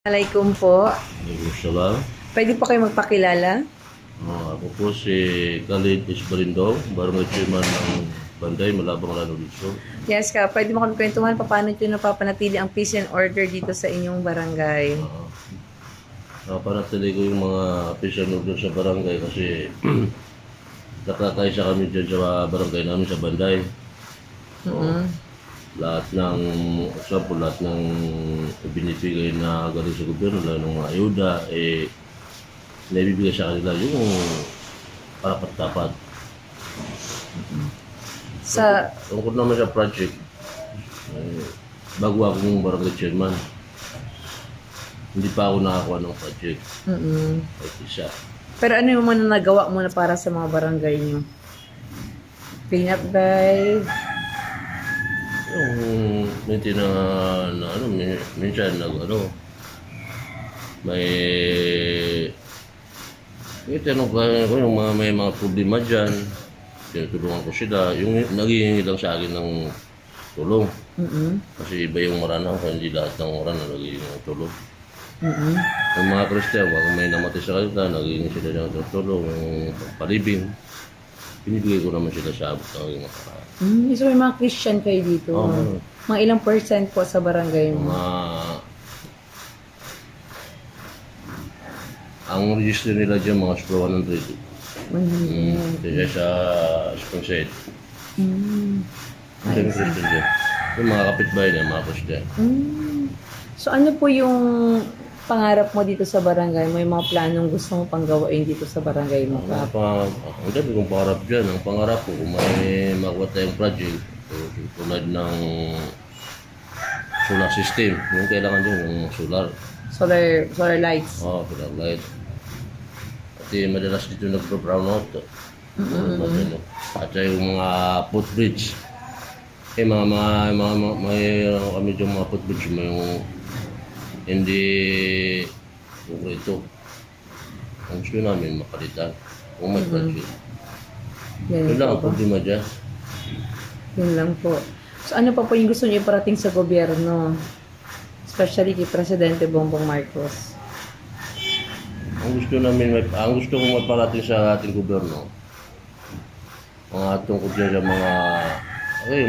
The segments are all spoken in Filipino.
Alaikum po. Waalaikumsalam. Pwede po kayo magpakilala? Ako po si Khalid Isbarindo, Barangay Chairman ng Banday, Malabang Lano Luzon. Yes ka. Pwede mo kami kwentuhan paano nyo napapanatili ang peace and order dito sa inyong barangay? Napanatili ko yung mga peace and order sa barangay kasi nakakaisa kami dyan sa barangay namin sa Banday. Lahat ng binibigay na galing sa gobyerno, lalo ng mga ayuda, naibibigay sa kanila yung parapat-dapat. Tungkol naman sa project, bago akong barangay chairman, hindi pa ako nakakuha ng project. Kahit isa. Pero ano yung mga nagawa mo na para sa mga barangay nyo? Clean up drive? Yung minsan may tinanong ko yung may mga problema dyan, tinutulungan ko sila, yung naghihingi lang sa akin ng tulong. Kasi iba yung maranang, hindi lahat ng oras na naghihingi ng tulong. Yung mga Kristiyan, kung may namatay sa kanila, naghihingi sila ng tulong, yung palibing. Binibigay ko naman sila sa abot ng mga kakaan. So may mga Christian kayo dito? Mga ilang percent po sa barangay mo? Ang register nila dyan, mga 100. Kaya sa sponsor. Ang Christian dyan. Yung mga kapitbahay niya, mga Christian. So ano po yung pangarap mo dito sa barangay? May mga planong gusto mo pang gawain dito sa barangay mo? Ang dami kong pangarap dyan. Ang pangarap ko, kung may makuha tayong project, tulad ng solar system. Yung kailangan dyan, yung solar. Solar lights? Oo, solar light. Kasi madalas dito nagpo-brown out. At yung mga footbridge. May kami dyan mga footbridge. May yung hindi ito. Ang gusto namin makalitan kung may project. Yun lang ang problema dyan. Yun lang po. So ano pa po yung gusto niyo iparating sa gobyerno? Especially kay Presidente Bongbong Marcos. Ang gusto kong maparating sa ating gobyerno, mga tungkol dyan sa mga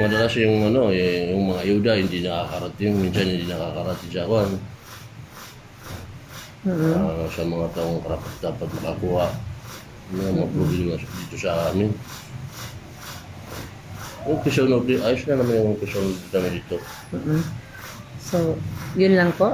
madalas yung mga ayuda hindi nakakarating, minsan hindi nakakarating sa akin. Sa mga taong dapat makakuha ng mga problema dito sa amin. Yung Quezon Norte, ayos na naman yung Quezon Norte dito. So, yun lang po?